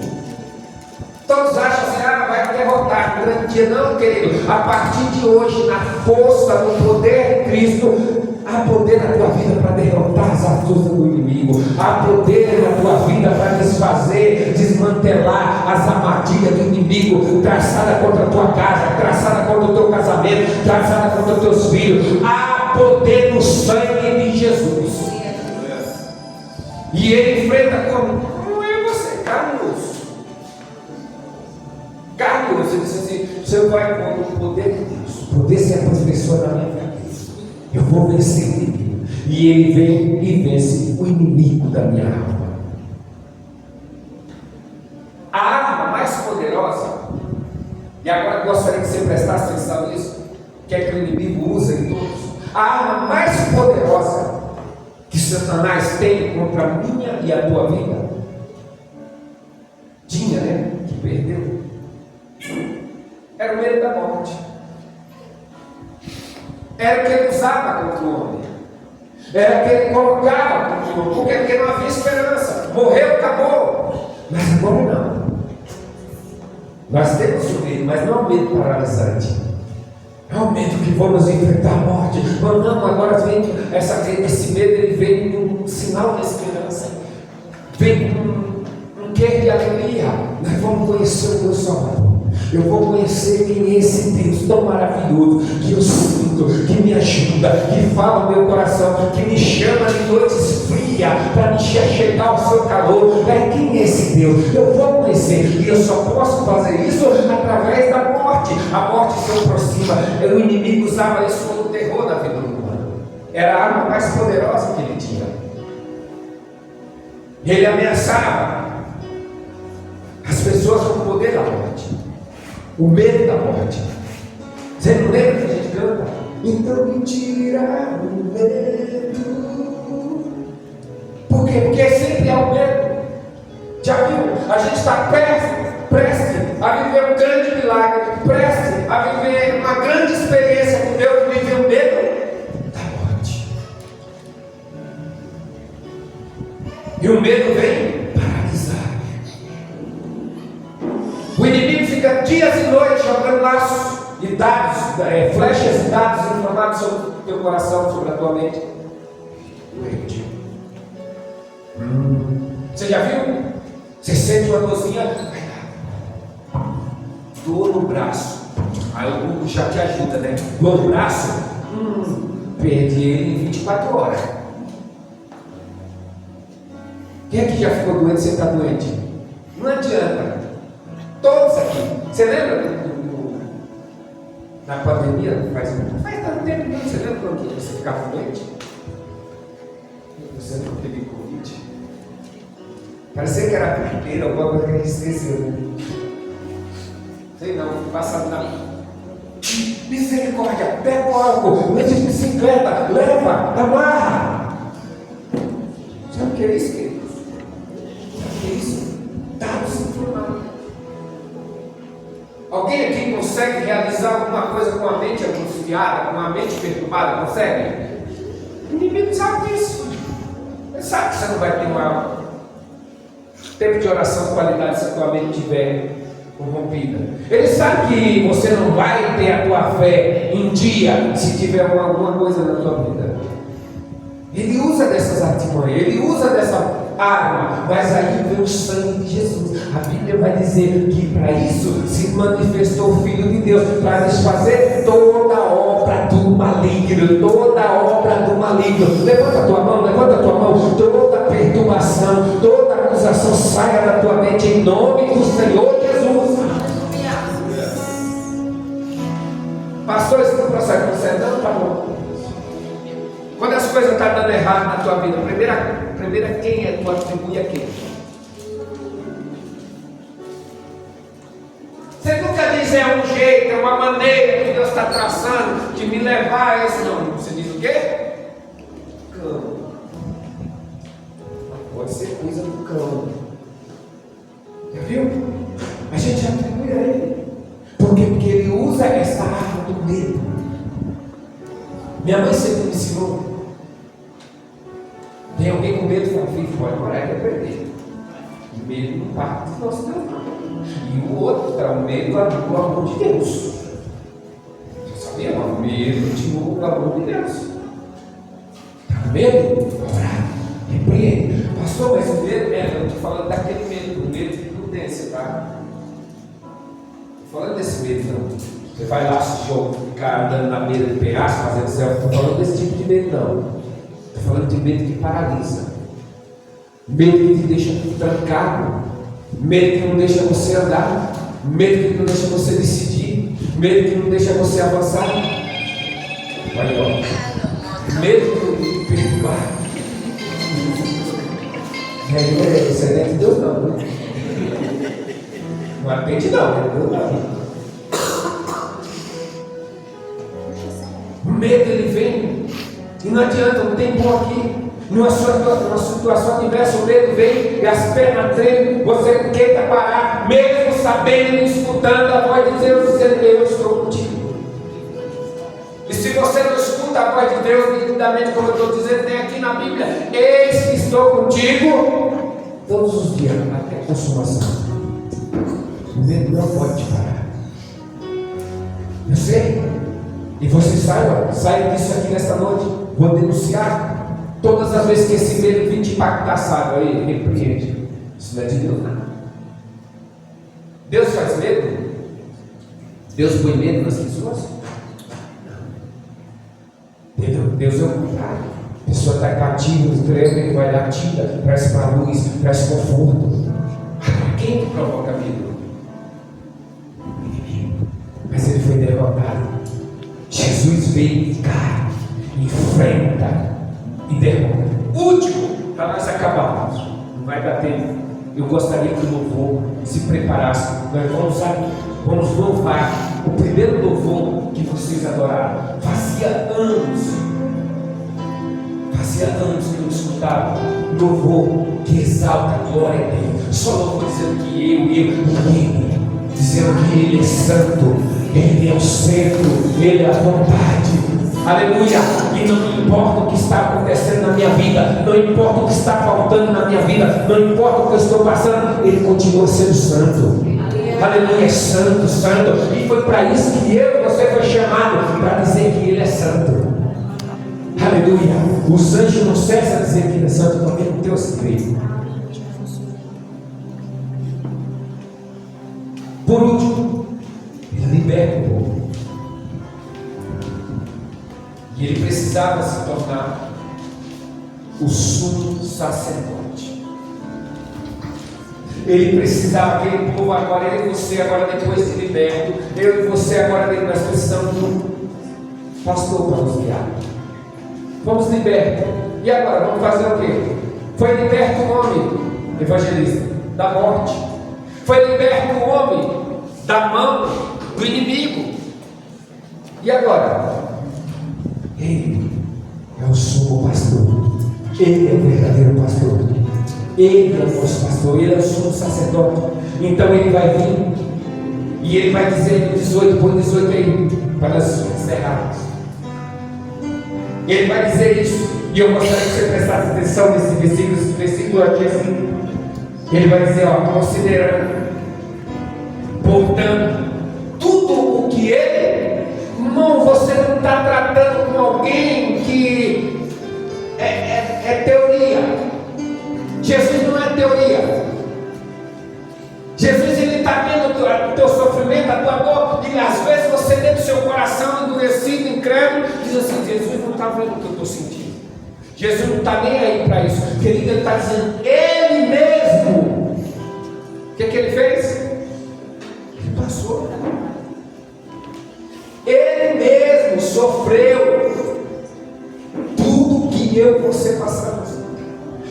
Todos acham assim: vai derrotar no grande dia. Não, querido, a partir de hoje, na força, no poder de Cristo, há poder na tua vida para derrotar as astuças do inimigo. Há poder na tua vida para desfazer, desmantelar as armadilhas do inimigo, traçada contra a tua casa, traçada contra o teu casamento, traçada contra os teus filhos. Há poder no sangue de Jesus. E ele enfrenta como? Não é você, carne e osso. Carne e osso. Ele disse assim: você vai com o poder de Deus, o poder se aperfeiçoa na minha cabeça. Eu vou vencer o inimigo. E ele vem e vence o inimigo da minha alma. A arma mais poderosa, e agora gostaria que você prestasse atenção nisso, que é que o inimigo usa em todos. A arma mais poderosa que Satanás tem contra a minha e a tua vida, tinha, né? Que perdeu, era o medo da morte. Era o que ele usava contra o homem, era o que ele colocava contra o homem, porque não havia esperança. Morreu, acabou. Mas agora não. Nós temos o medo, mas não é um medo paralisante. É um medo que vamos enfrentar a morte. Mas não, agora vem esse medo, ele vem com um sinal de esperança, vem com um quê de alegria. Nós vamos conhecer o meu Salvador. Eu vou conhecer quem é esse Deus tão maravilhoso, que eu sinto, que me ajuda, que fala no meu coração, que me chama de noites frias para me chegar ao seu calor. Quem é esse Deus? Eu vou conhecer, e eu só posso fazer isso através da morte. A morte se aproxima. O inimigo usava isso como terror na vida humana. Era a arma mais poderosa que ele tinha. Ele ameaçava as pessoas com o poder da morte, o medo da morte. Você não lembra que a gente canta? Então me tira o medo. Por quê? Porque sempre é o medo. Já viu? A gente está preste a viver um grande milagre, preste a viver uma grande experiência com Deus, e viver o medo da morte. E o medo vem paralisar. O inimigo fica dias e noites jogando laços e dados, flechas e dados inflamados sobre o teu coração, sobre a tua mente. Você já viu? Você sente uma dorzinha, dor no braço. Aí o Google já te ajuda, né? Dor no braço, perdi ele em 24 horas. Quem é que já ficou doente? Você está doente? Não adianta. Todos aqui. Você lembra na pandemia? Faz tanto tempo que você lembra quando você ficava doente? Você não teve Covid? Parecia que era a primeira, alguma coisa que a gente esqueceu, né? Sei não, passado na misericórdia, pega o álcool, mete de bicicleta, leva, amarra. Sabe o que é isso, querido? Sabe o que é isso? Dados informados. Alguém aqui consegue realizar alguma coisa com a mente angustiada, com a mente perturbada? Consegue? O inimigo sabe disso. Ele sabe que você não vai ter uma tempo de oração, qualidade, se a tua mente estiver corrompida. Ele sabe que você não vai ter a tua fé em dia se tiver alguma coisa na tua vida. Ele usa dessas artimanhas, ele usa dessa arma, mas aí vem o sangue de Jesus. A Bíblia vai dizer que para isso se manifestou o Filho de Deus, para desfazer toda obra do maligno, toda obra do maligno. Levanta a tua mão, toda perturbação, toda acusação saia da tua mente em nome do Senhor Jesus. Pastor, isso não prossegue com você? Não, tá bom. Quando as coisas estão dando errado na tua vida, primeira quem é tu atribui a quem? Você nunca diz isso é um jeito, é uma maneira que Deus está traçando de me levar a esse não. Você diz o quê? Cão. Pode ser coisa do cão. Já viu? A gente atribui a ele. Porque ele usa essa arma do medo. Minha mãe sempre me ensinou. Tem alguém com medo? Fala, filho, pode morar e perder. Medo não parte do nosso Deus, não. E o outro está o medo do amor de Deus. Você sabia? O medo tirou o amor de Deus. Está com medo? Orar. Repreende. Pastor, mas o medo, eu estou falando daquele medo, do medo de prudência, tá? Estou falando desse medo, não. Você vai lá assistir o cara andando na beira do penhasco, fazendo selfie. Estou falando desse tipo de medo, não. Estou falando de medo que paralisa. Medo que te deixa trancado. Medo que não deixa você andar. Medo que não deixa você decidir. Medo que não deixa você avançar. Olha, ó. Medo que não te perturbar. Isso não é de Deus, não, né? Não atende, não, né? Deus não. Medo, ele vem. E não adianta, não tem bom aqui. Numa situação adversa, o medo vem e as pernas tremem, você tenta parar, mesmo sabendo, escutando a voz de Deus, dizendo: eu estou contigo. E se você não escuta a voz de Deus, nitidamente, como eu estou dizendo, tem aqui na Bíblia: eis que estou contigo todos os dias, até a consumação. O medo não pode te parar. Eu sei. E você saia disso aqui nesta noite. Vou denunciar. Todas as vezes que esse medo vem te impactar, sabe? Aí, repreende. Isso não é de Deus, não. Deus faz medo? Deus põe medo nas pessoas? Não. Deus é o contrário. A pessoa está cativa, ele vai dar tira, traz para a luz, traz conforto. Quem que provoca medo? O inimigo. Mas ele foi derrotado. Jesus veio, cara, enfrenta e derrota. Último, para nós acabarmos, não vai dar tempo. Eu gostaria que o louvor se preparasse. Nós vamos louvar o primeiro louvor que vocês adoraram. Fazia anos que eu escutava louvor que exalta a glória dele. Só louvor dizendo que ele, dizendo que ele é santo, ele é o centro, ele é a vontade. Aleluia! E não importa o que está acontecendo na minha vida, não importa o que está faltando na minha vida, não importa o que eu estou passando, ele continua sendo santo. Aleluia, é santo, santo. E foi para isso que eu e você foi chamado, para dizer que ele é santo. Aleluia. Os anjos não cessam de dizer que ele é santo, também no teu segredo. Por último, ele liberta o povo. E ele precisava se tornar o sumo sacerdote. Ele precisava, aquele povo agora, eu e você agora depois de liberto, eu e você agora nós precisamos de um pastor para nos guiar. Fomos libertos. E agora, vamos fazer o quê? Foi liberto o homem, evangelista, da morte. Foi liberto o homem da mão do inimigo. E agora? Ele é o sumo pastor. Ele é o verdadeiro pastor. Ele é o nosso pastor. Ele é o sumo sacerdote. Então ele vai vir e ele vai dizer no 18, põe 18 aí, para nós encerrarmos. Ele vai dizer isso. E eu gostaria que você prestasse atenção nesse versículo. Esse versículo aqui assim. Ele vai dizer, considerando, portanto, tudo o que ele, irmão, você não está tratando com alguém que é teoria. Jesus não é teoria. Jesus, ele está vendo o teu sofrimento, a tua dor, e às vezes você dentro do seu coração endurecido, incrédulo, diz assim: Jesus não está vendo o que eu estou sentindo. Jesus não está nem aí para isso. Querido, ele está dizendo, ele mesmo. O que ele fez? Ele passou. Ele mesmo sofreu tudo que eu e você passamos.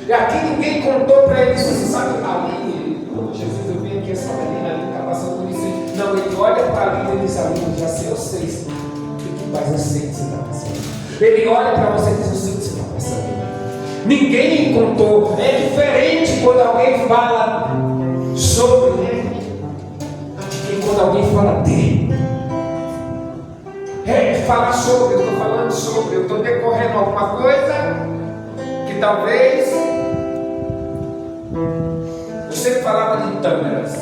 E aqui ninguém contou para ele, você sabe, ali, Jesus, eu vim aqui, essa menina ali está passando por isso. Não, ele olha para para a Lívia e diz: Lívia, já sei, eu sei, mas eu sei que você está passando. Ele olha para você e diz: eu sei que você está passando. Ninguém contou. É diferente quando alguém fala sobre ele e quando alguém fala dele. Falar sobre, eu estou falando sobre, eu estou decorrendo alguma coisa que talvez. Eu sempre falava de tâmaras.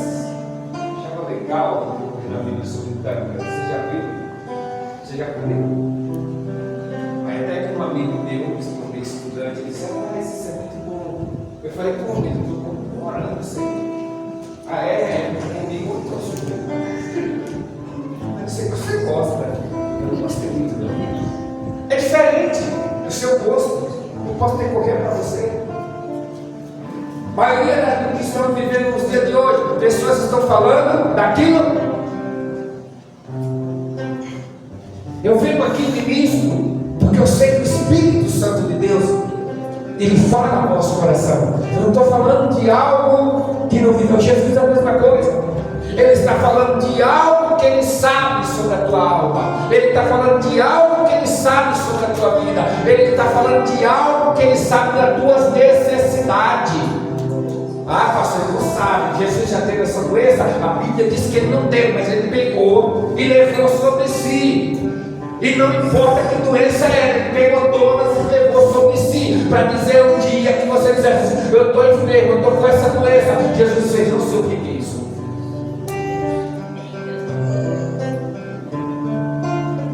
Achava legal na vida sobre tâmaras. Você já viu? Você já comeu? Aí até que um amigo meu, estudante, ele disse: isso é muito bom. Eu falei: como? Eu estou morando sempre. Comigo eu estou super. Eu sei que você gosta. Eu não gostei muito, não. É diferente do seu gosto. Eu posso decorrer para você. A maioria do que estamos vivendo nos dias de hoje, pessoas estão falando daquilo. Eu venho aqui ministro porque eu sei que o Espírito Santo de Deus, ele fala no nosso coração. Eu não estou falando de algo que não viveu. Jesus é a mesma coisa. Ele está falando de algo que ele sabe sobre a tua alma. Ele está falando de algo que ele sabe sobre a tua vida. Ele está falando de algo que ele sabe das tuas necessidades. Pastor, ele não sabe. Jesus já teve essa doença. A Bíblia diz que ele não teve, mas ele pegou e levou sobre si. E não importa que doença é, ele pegou todas e levou sobre si. Para dizer um dia que você dissesse: eu estou enfermo, eu estou com essa doença. Jesus fez: não sei o que é isso.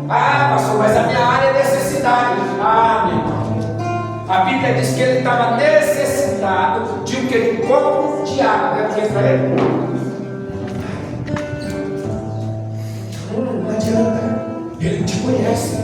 Pastor, mas a minha área é necessidade. Meu irmão, a Bíblia diz que ele estava necessitado de um que? Um copo de água. Né? Para ele. Não adianta. Ele te conhece.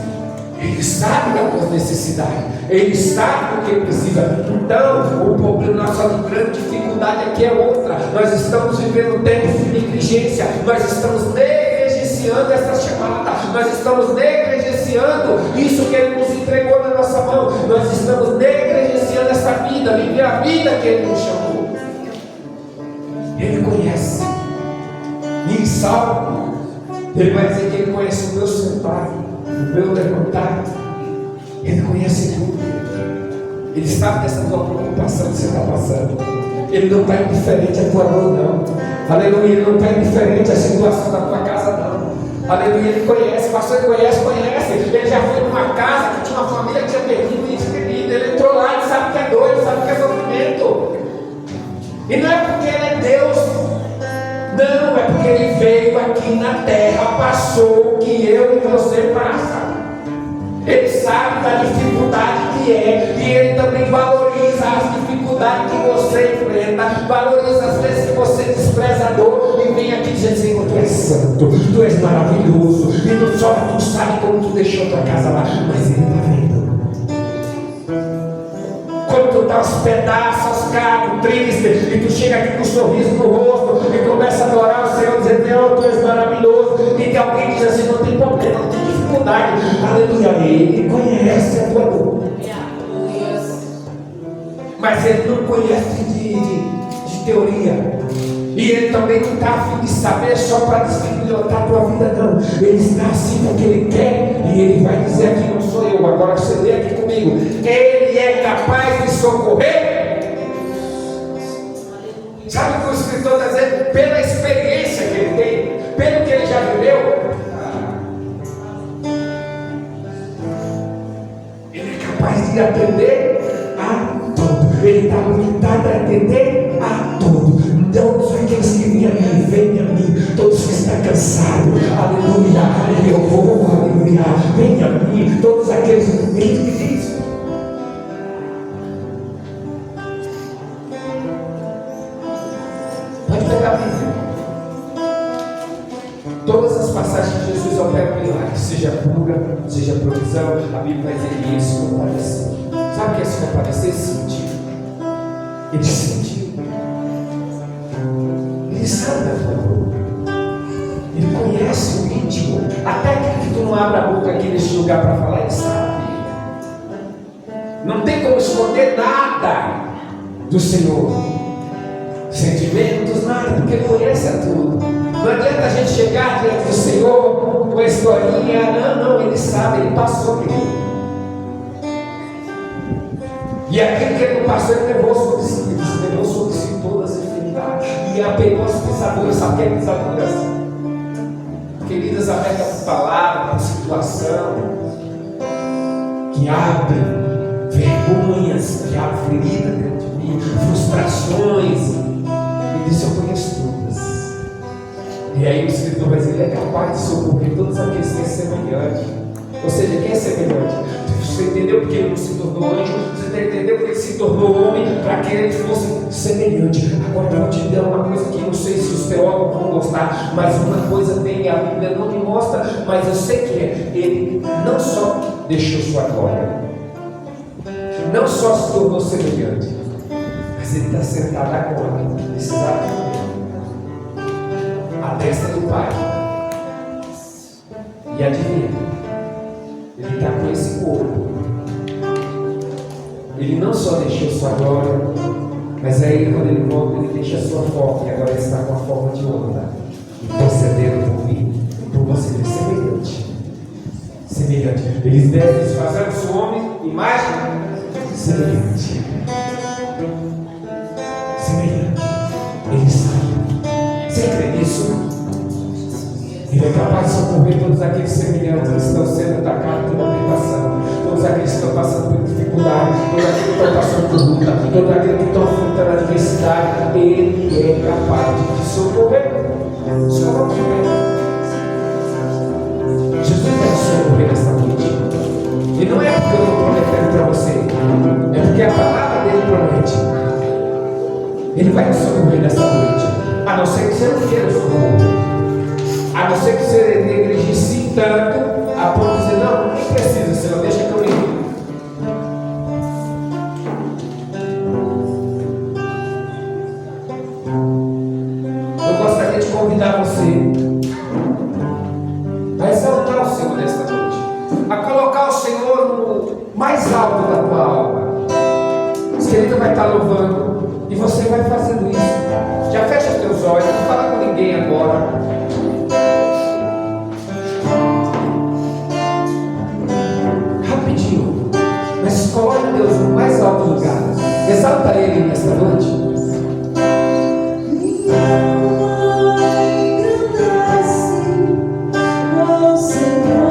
Ele sabe das tuas necessidades. Ele sabe o que precisa. Então, o problema, nossa grande dificuldade aqui é outra. Nós estamos vivendo um tempo de negligência. Nós estamos negligenciando essa chamada. Nós estamos negligenciando isso que Ele nos entregou na nossa mão. Nós estamos negligenciando essa vida, viver a vida que Ele nos chamou. Ele conhece. E em Salmo, Ele vai dizer que Ele conhece o meu sentar, o meu levantar. Ele conhece tudo. Ele sabe dessa tua preocupação que você está passando. Ele não está indiferente à tua dor, não. Aleluia. Ele não está indiferente à situação da tua casa, não. Aleluia. Ele conhece. Pastor, ele conhece. Ele já foi numa casa que tinha uma família que tinha perdido e querido. Ele entrou lá e sabe que é dor, ele sabe que é sofrimento. E não é porque Ele é Deus. Não, é porque Ele veio aqui na terra, passou o que eu e você passa. Ele sabe da dificuldade que é, e Ele também valoriza as dificuldades que você enfrenta, valoriza as vezes que você despreza a dor e vem aqui dizer: Senhor, Tu és santo, Tu és maravilhoso, e não só Tu sabe como Tu deixou Tua casa lá, mas Ele está vendo. Quando tu está aos pedaços, cago, triste, e tu chega aqui com um sorriso no rosto e começa a adorar o Senhor, dizendo: Deus, Tu és maravilhoso, e que alguém diz assim: não tem problema, não tem dificuldade. Aleluia. Ele conhece a tua dor, mas Ele não conhece de teoria. E Ele também não está a fim de saber só para desfilhotar a tua vida, não. Ele está assim porque Ele quer. E Ele vai dizer aqui: não sou eu. Agora você lê aqui comigo: Ele é capaz de socorrer. Sabe o que o escritor está dizendo? Pela experiência que ele tem, pelo que ele já viveu. Ele é capaz de atender a tudo. Ele está habilitado a atender a tudo. Então, todos aqueles que vêm a mim, vem a mim. Todos que estão cansados, aleluia, eu vou, aleluia, vem a mim. Todos aqueles que diz. Pode pegar a Bíblia. Todas as passagens de Jesus operam milagres, seja cura, seja provisão. A Bíblia vai dizer que Ele se compadeceu. Sabe o que é se compadecer? Sentir. Ele sentiu. Ele sabe da tua dor. Ele conhece o íntimo. Até que tu não abra a boca aqui neste lugar para falar, Ele sabe. Não tem como esconder nada do Senhor. Sentimentos, nada, porque Ele conhece a tudo. Não adianta a gente chegar diante do Senhor com a historinha. Não, ele sabe, ele passou por ele. E aquilo que ele não passou, ele levou sobre si. Ele levou sobre si todas as enfermidades. E apegou as pisaduras. Sabe o que é pisaduras? Queridas, apega por palavra, por situação, que abre vergonhas, que abre ferida dentro de mim, frustrações. Ele disse: eu conheço todas. E aí o escritor vai dizer: ele é capaz de socorrer todos aqueles que é semelhante. Ou seja, quem é semelhante? Você entendeu porque ele não se tornou anjo? Você entendeu porque ele se tornou homem? Para que ele fosse semelhante. Agora eu vou te dizer uma coisa que não sei se os teólogos vão gostar, mas uma coisa tem, a Bíblia não me mostra, mas eu sei que é. Ele não só deixou sua glória, não só se tornou semelhante, mas ele está sentado agora, nesse exato momento, à destra do Pai. E adivinha? Ele está com esse corpo. Ele não só deixou sua glória, mas aí quando ele volta, ele deixa a sua forma. E agora ele está com a forma de onda. E procedendo por mim, por você ver semelhante. Semelhante. Eles devem desfazer o seu homem, imagem semelhante. Semelhante. Ele sabe. Você crê nisso? Ele é capaz de socorrer todos aqueles semelhantes que estão sendo atacados pela tentação, todos aqueles que estão passando por dificuldade, todos aqueles que estão passando por luta, todos aqueles que estão enfrentando a adversidade. Ele é capaz de te socorrer. Se coloque de pé. Jesus vai te socorrer nesta noite. E não é porque eu estou prometendo para você, é porque a palavra dele promete. Ele vai te socorrer nesta noite, a não ser que você não queira socorrer. A não ser que você negligencie tanto a ponto de dizer: não, nem precisa, Senhor, deixa que eu me ligo. Eu gostaria de convidar você a exaltar o Senhor nesta noite, a colocar o Senhor no mais alto da tua alma. O Querido vai estar louvando e você vai fazendo isso. Já fecha os teus olhos, não fala com ninguém agora. Mas coloque Deus no mais alto lugar. Exalta Ele nesta noite.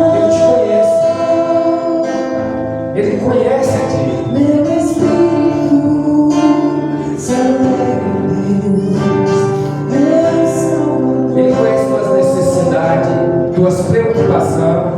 Ele te conhece. Ele conhece a ti. Meu Espírito Ele conhece tuas necessidades, tuas preocupações.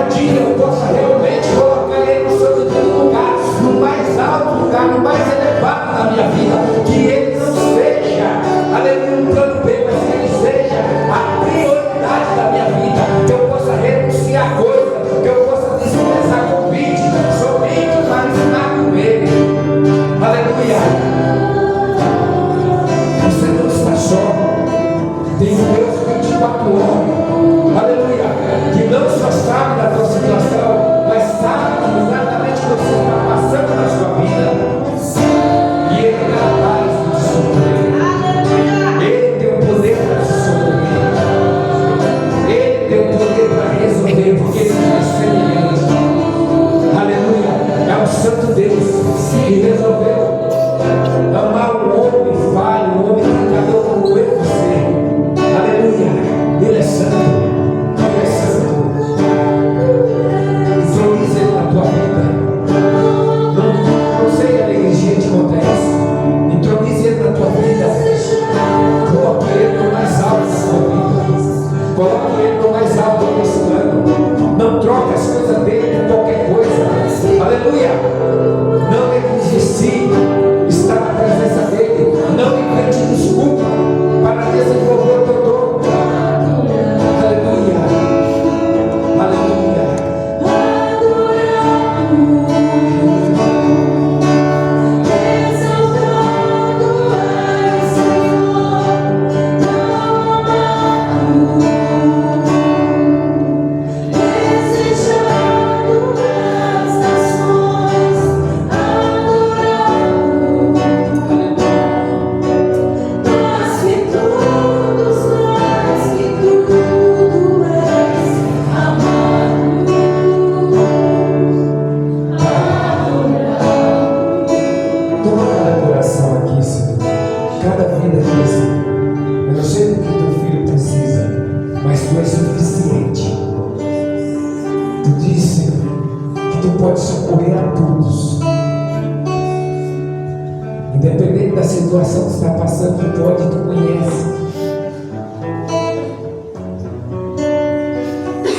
dia eu possa realmente colocar Ele no seu devido lugar, no mais alto lugar, no mais elevado da minha vida. Que Ele não seja, aleluia, um plano B, mas que Ele seja a prioridade da minha vida. Que eu possa renunciar a coisa, que eu possa dispensar convite somente para estar com Ele. Aleluia. Você não está só. Tem um Deus 24 horas. Aleluia. Que não só sabe da tua situação, mas sabe exatamente o que você está passando na sua vida. E Ele é capaz de te socorrer. Ele tem o poder para te socorrer. Ele tem o poder para resolver, porque Ele é semelhante. Aleluia. É um santo Deus que resolveu amar o homem falho, o homem pecador como eu e você. Aleluia. Ele é santo. Ele é santo. Intronize Ele na tua vida. Não seja negligente quanto a isso. Intronize Ele na tua vida. Coloque Ele no mais alto da sua vida. Coloque Ele no mais alto desse plano. Não troque as coisas dele por qualquer coisa. Aleluia. Não negligencie estar na presença dele. Não invente desculpa para desenvolver o teu dom. Aleluia. Aleluia. Toma cada coração aqui, Senhor. Cada vida aqui, Senhor. Eu não sei do que teu filho precisa, mas tu és suficiente. Tu diz, Senhor, que tu podes socorrer a todos. Independente da situação que está passando, tu pode, tu conhece.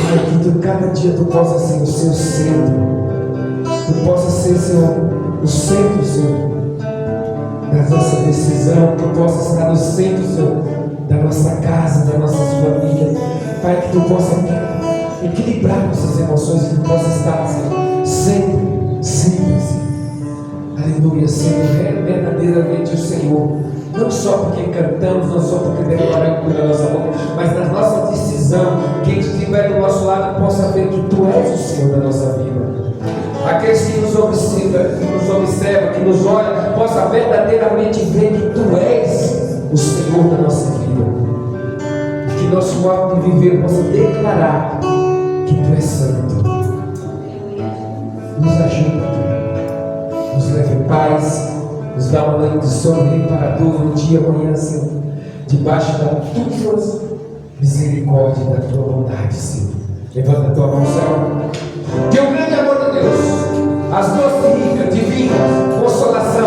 Pai, que tu, cada dia tu possa ser o seu centro. Tu possa ser, Senhor, o centro, Senhor, da nossa decisão. Tu possa estar no centro, Senhor, da nossa casa, das nossas famílias. Pai, que tu possa equilibrar nossas emoções, que tu possa estar, Senhor, sempre, Senhor. Aleluia, sendo verdadeiramente o Senhor. Não só porque cantamos, não só porque declaramos na nossa boca, mas na nossa decisão. Quem estiver do nosso lado possa ver que tu és o Senhor da nossa vida. Aqueles que nos observam, que nos olham, possam verdadeiramente ver que tu és o Senhor da nossa vida. E que nosso modo de viver possa declarar que tu és santo. Nos ajuda, Pai. Nos leve em paz. Nos dá uma noite de sono reparador no dia amanhã, Senhor. Debaixo da tua misericórdia e da tua bondade, Senhor. Levanta a tua mão, Senhor. Que o grande amor de Deus, as doces ricas, divinas, consolação,